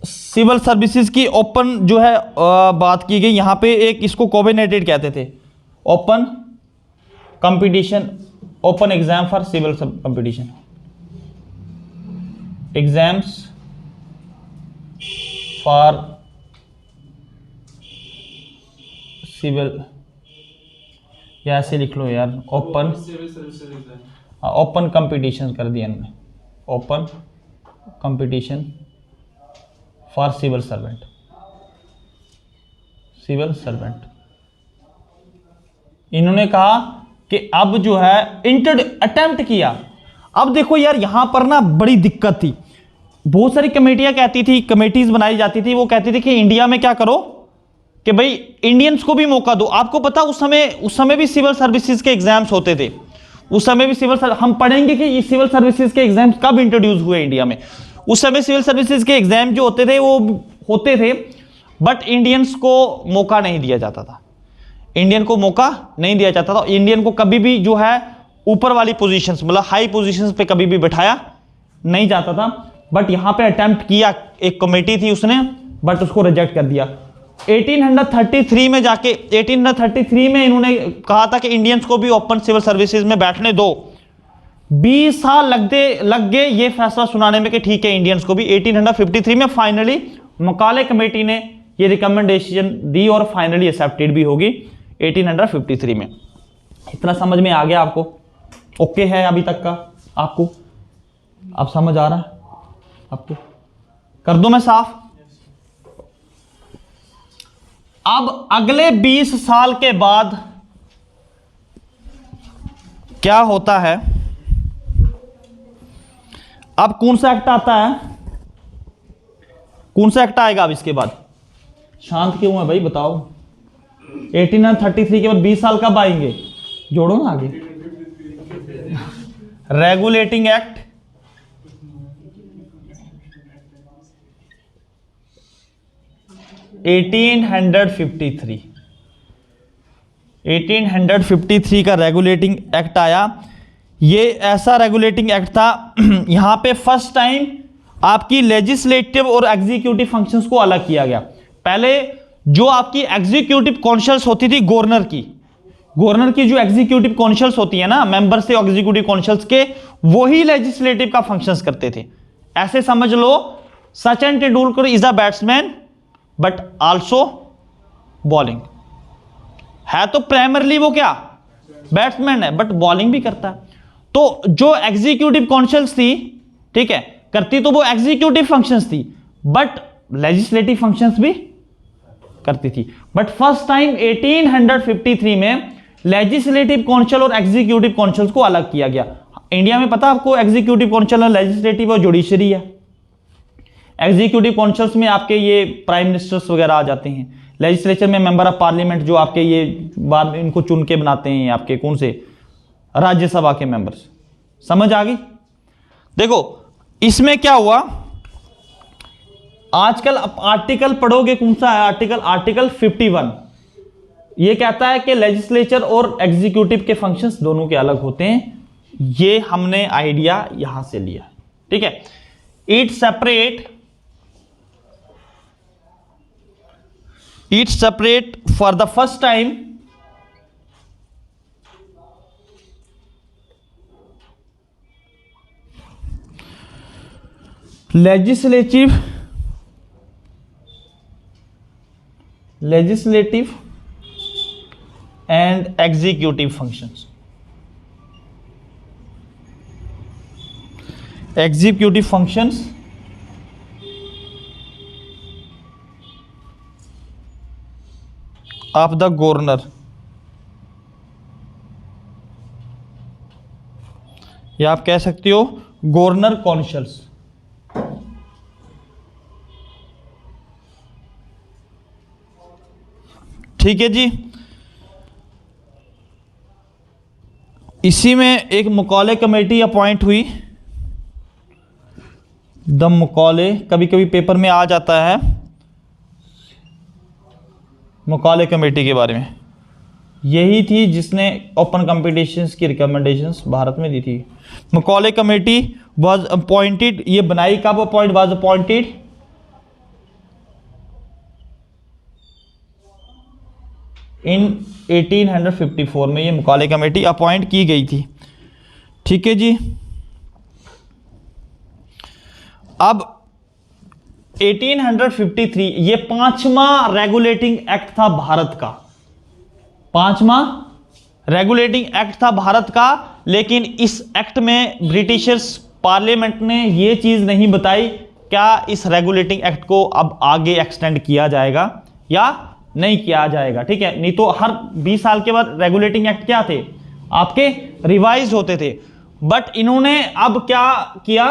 civil services की ओपन जो है बात की गई यहां पे। एक इसको कोऑर्डिनेटेड कहते थे, open competition, open exam for civil competition, exams for civil, या ऐसे लिख लो यार, ओपन ओपन कंपटीशन कर दिया इन्होंने, open competition for civil servant, civil servant. इन्होंने कहा कि अब जो है अटेम्प्ट किया। अब देखो यार, यहां पर ना बड़ी दिक्कत थी। बहुत सारी कमेटियां कहती थी, कमेटीज बनाई जाती थी, वो कहती थी कि इंडिया में क्या करो कि भाई इंडियंस को भी मौका दो। आपको पता उस समय भी सिविल सर्विसेज के एग्जाम्स होते थे, उस समय भी हम पढ़ेंगे कि ये सिविल सर्विसेज के एग्जाम्स कब इंट्रोड्यूस हुए इंडिया में। उस समय सिविल सर्विसेज के एग्जाम जो होते थे वो होते थे, बट इंडियंस को मौका नहीं दिया जाता था, इंडियन को मौका नहीं दिया जाता था। इंडियन को कभी भी जो है ऊपर वाली पोजीशंस, मतलब हाई पोजीशंस पे कभी भी बैठाया नहीं जाता था। बट यहां पे अटेम्प्ट किया, एक कमेटी थी उसने, बट उसको रिजेक्ट कर दिया। 1833 में जाके 1833 में इन्होंने कहा था कि इंडियंस को भी ओपन सिविल सर्विसेज में बैठने दो। 20 साल लग गए ये फैसला सुनाने में कि ठीक है इंडियंस को भी। 1853 में फाइनली मकाले कमेटी ने ये रिकमेंडेशन दी और फाइनली एक्सेप्टेड भी होगी 1853 में। इतना समझ में आ गया आपको? ओके है अभी तक का आपको? अब समझ आ रहा है आपको? कर दो मैं साफ। अब अगले 20 साल के बाद क्या होता है? अब कौन सा एक्ट आता है? कौन सा एक्ट आएगा अब इसके बाद? शांत क्यों है भाई बताओ? 1833 के बाद 20 साल कब आएंगे? जोड़ो ना आगे। रेगुलेटिंग एक्ट, (1853) 1853 का रेगुलेटिंग एक्ट आया। ये ऐसा रेगुलेटिंग एक्ट था, यहां पे फर्स्ट टाइम आपकी लेजिस्लेटिव और एग्जीक्यूटिव फंक्शंस को अलग किया गया। पहले जो आपकी एग्जीक्यूटिव काउंसिल्स होती थी गवर्नर की जो एग्जीक्यूटिव काउंसिल्स होती है ना, मेंबर्स थे एग्जीक्यूटिव काउंसिल्स के, वही लेजिस्लेटिव का फंक्शंस करते थे। ऐसे समझ लो, Sachin Tendulkar is a batsman but also bowling है, तो प्राइमरली वो क्या बैट्समैन है, बट बॉलिंग भी करता है। तो जो एग्जीक्यूटिव काउंसिल्स थी, ठीक है, करती तो वो एग्जीक्यूटिव फंक्शंस थी, बट लेजिस्लेटिव फंक्शंस भी करती थी। बट फर्स्ट टाइम 1853 में लेजिस्लेटिव काउंसिल और एग्जीक्यूटिव काउंसिल को अलग किया गया। इंडिया में पता आपको एग्जीक्यूटिव काउंसिल और लेजिस्लेटिव और जुडिशरी है। एग्जीक्यूटिव काउंसिल्स में आपके ये प्राइम मिनिस्टर्स वगैरह आ जाते हैं, लेजिस्लेचर में मेंबर ऑफ पार्लियामेंट जो आपके ये बाद में इनको चुन के बनाते हैं आपके कौन से राज्यसभा के मेंबर्स। समझ आ गई? देखो इसमें क्या हुआ, आजकल आर्टिकल पढ़ोगे कौन सा है, आर्टिकल 51 ये कहता है कि लेजिस्लेचर और एग्जीक्यूटिव के फंक्शंस दोनों के अलग होते हैं। ये हमने आइडिया यहां से लिया, ठीक है। It separate for the first time legislative and executive functions. Executive functions of the governor, या आप कह सकते हो गवर्नर काउंसिल्स। ठीक है जी। इसी में एक मकौले कमेटी अपॉइंट हुई, द मकौले, कभी कभी पेपर में आ जाता है मकौले कमेटी के बारे में। यही थी जिसने ओपन कॉम्पिटिशन्स की रिकमेंडेशंस भारत में दी थी। मकौले कमेटी वाज अपॉइंटेड, ये बनाई कब, वाज अपॉइंटेड इन 1854 में ये मकौले कमेटी अपॉइंट की गई थी। ठीक है जी। अब 1853 ये 5वां रेगुलेटिंग एक्ट था भारत का, 5वां रेगुलेटिंग एक्ट था भारत का। लेकिन इस एक्ट में ब्रिटिशर्स पार्लियामेंट ने ये चीज नहीं बताई क्या इस रेगुलेटिंग एक्ट को अब आगे एक्सटेंड किया जाएगा या नहीं किया जाएगा। ठीक है, नहीं तो हर 20 साल के बाद रेगुलेटिंग एक्ट क्या थे आपके, रिवाइज होते थे। बट इन्होंने अब क्या किया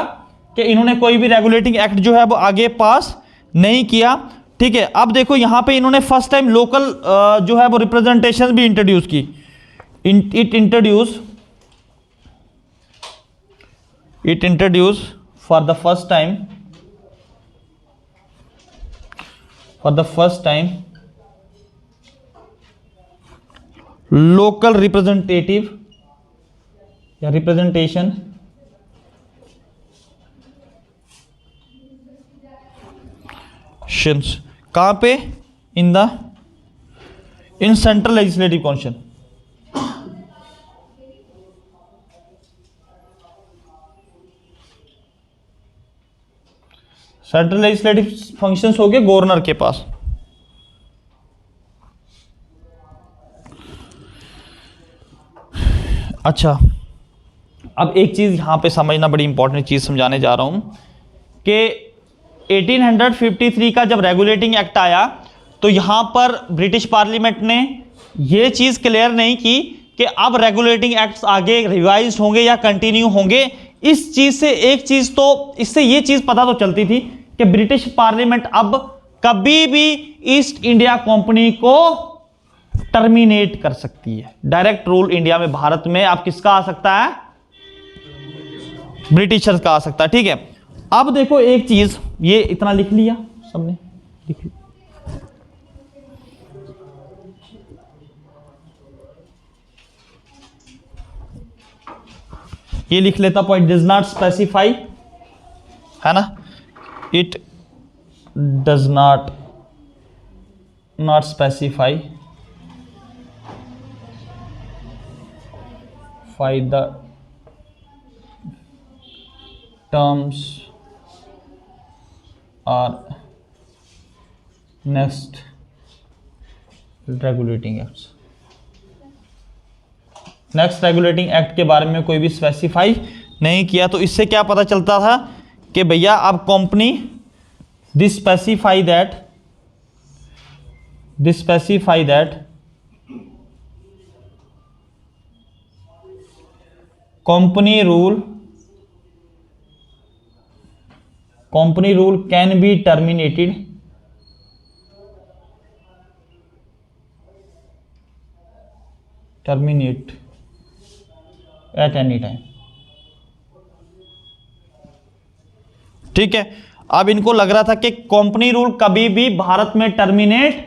कि इन्होंने कोई भी रेगुलेटिंग एक्ट जो है वो आगे पास नहीं किया। ठीक है, अब देखो यहां पे इन्होंने फर्स्ट टाइम लोकल जो है वो रिप्रेजेंटेशन भी इंट्रोड्यूस की। It introduce for the first time local representative या रिप्रेजेंटेशन कहां पे, in central legislative council. Central legislative functions हो गए गवर्नर के पास। अच्छा, अब एक चीज यहां पे समझना, बड़ी इंपॉर्टेंट चीज समझाने जा रहा हूं कि 1853 का जब रेगुलेटिंग एक्ट आया तो यहां पर ब्रिटिश पार्लियामेंट ने यह चीज क्लियर नहीं की कि अब रेगुलेटिंग एक्ट्स आगे रिवाइज होंगे या कंटिन्यू होंगे। इस चीज से एक चीज तो इससे यह चीज पता तो चलती थी कि ब्रिटिश पार्लियामेंट अब कभी भी ईस्ट इंडिया कंपनी को टर्मिनेट कर सकती है। डायरेक्ट रूल इंडिया में, भारत में अब किसका आ सकता है, ब्रिटिशर्स का आ सकता है। ठीक है, अब देखो एक चीज, ये इतना लिख लिया सबने, लिख लिया। ये लिख लेता पॉइंट, डज नॉट स्पेसिफाई, है ना, it does not specify the terms are next regulating acts। Next regulating act के बारे में कोई भी स्पेसिफाई नहीं किया। तो इससे क्या पता चलता था कि भैया अब company this specify that company rule can be terminated at any time. ठीक है, अब इनको लग रहा था कि कंपनी रूल कभी भी भारत में टर्मिनेट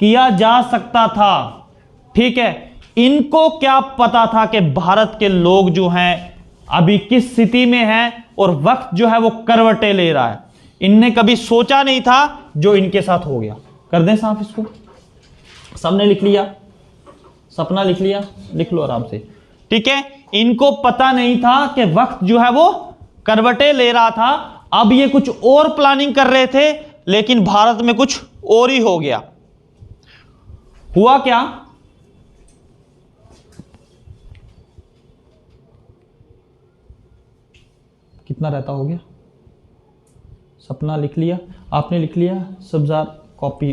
किया जा सकता था। ठीक है, इनको क्या पता था कि भारत के लोग जो हैं अभी किस स्थिति में हैं और वक्त जो है वो करवटें ले रहा है। इनने कभी सोचा नहीं था जो इनके साथ हो गया। कर दें साफ इसको, सबने लिख लिया, सपना लिख लिया, लिख लो आराम से। ठीक है, इनको पता नहीं था कि वक्त जो है वो करवटें ले रहा था। अब ये कुछ और प्लानिंग कर रहे थे, लेकिन भारत में कुछ और ही हो गया। हुआ क्या, कितना रहता हो गया, सपना लिख लिया, आपने लिख लिया, सब जार कॉपी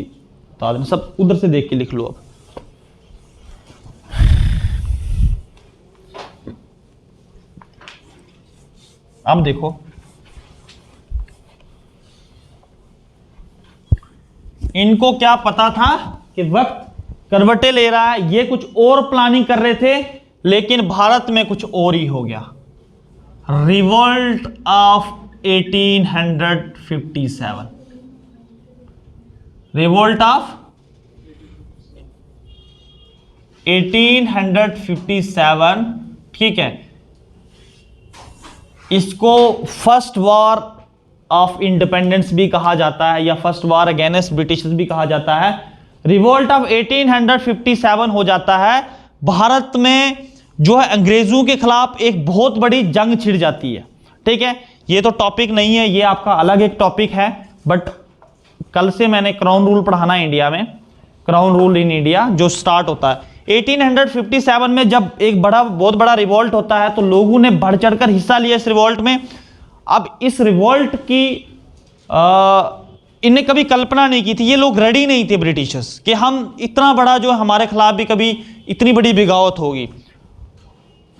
बता देना, सब उधर से देख के लिख लो। अब देखो, इनको क्या पता था कि वक्त करवटें ले रहा है, ये कुछ और प्लानिंग कर रहे थे, लेकिन भारत में कुछ और ही हो गया। Revolt of 1857, revolt of 1857। ठीक है, इसको फर्स्ट वॉर ऑफ इंडिपेंडेंस भी कहा जाता है, या फर्स्ट वॉर अगेंस्ट ब्रिटिशर्स भी कहा जाता है। रिवोल्ट ऑफ 1857 हो जाता है। भारत में जो है अंग्रेजों के खिलाफ एक बहुत बड़ी जंग छिड़ जाती है। ठीक है, ये तो टॉपिक नहीं है, ये आपका अलग एक टॉपिक है। बट कल से मैंने क्राउन रूल पढ़ाना है इंडिया में, क्राउन रूल इन इंडिया जो स्टार्ट होता है 1857 में। जब एक बहुत बड़ा रिवोल्ट होता है तो लोगों ने बढ़ चढ़कर हिस्सा लिया इस रिवोल्ट में। अब इस रिवोल्ट की इन्हें कभी कल्पना नहीं की थी, ये लोग रेडी नहीं थे ब्रिटिशर्स कि हम इतना बड़ा जो हमारे खिलाफ भी कभी इतनी बड़ी बगावत होगी।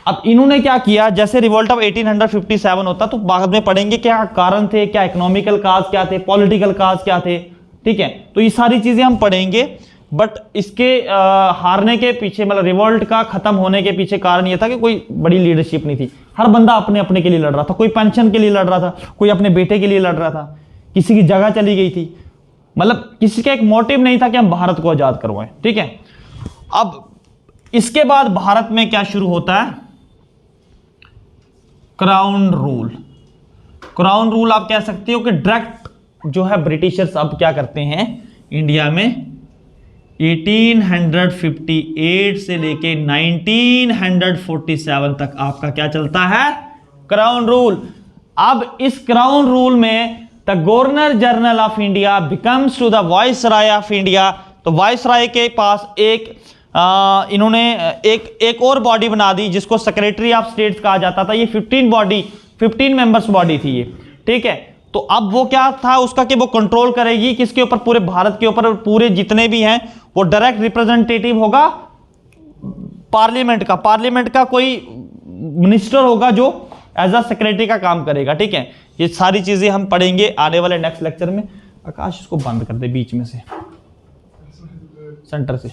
अब इन्होंने क्या किया, जैसे रिवोल्ट ऑफ 1857 होता तो बाद में पढ़ेंगे क्या कारण थे, क्या इकोनॉमिकल काज क्या थे, पॉलिटिकल काज क्या थे। ठीक है, तो ये सारी चीजें हम पढ़ेंगे। बट इसके हारने के पीछे, मतलब रिवोल्ट का खत्म होने के पीछे कारण यह था कि कोई बड़ी लीडरशिप नहीं थी। हर बंदा अपने अपने के लिए लड़ रहा था, कोई पेंशन के लिए लड़ रहा था, कोई अपने बेटे के लिए लड़ रहा था, किसी की जगह चली गई थी, मतलब किसी का एक मोटिव नहीं था कि हम भारत को आजाद करवाएं। ठीक है, अब इसके बाद भारत में क्या शुरू होता है, क्राउन रूल। क्राउन रूल आप कह सकते हो कि डायरेक्ट जो है ब्रिटिशर्स अब क्या करते हैं इंडिया में 1858 से लेके 1947 तक आपका क्या चलता है, क्राउन रूल। अब इस क्राउन रूल में the governor general of India becomes to the viceroy of India. तो वाइसराय के पास इन्होंने एक और बॉडी बना दी जिसको सेक्रेटरी ऑफ स्टेट्स कहा जाता था। ये 15 मेंबर्स बॉडी थी ये। ठीक है, तो अब वो क्या था उसका कि वो कंट्रोल करेगी किसके ऊपर, पूरे भारत के ऊपर, पूरे जितने भी हैं। वो डायरेक्ट रिप्रेजेंटेटिव होगा पार्लियामेंट का, पार्लियामेंट का कोई मिनिस्टर होगा जो एज अ सेक्रेटरी का काम करेगा। ठीक है, ये सारी चीजें हम पढ़ेंगे आने वाले नेक्स्ट लेक्चर में। आकाश इसको बंद कर दे बीच में से, सेंटर से।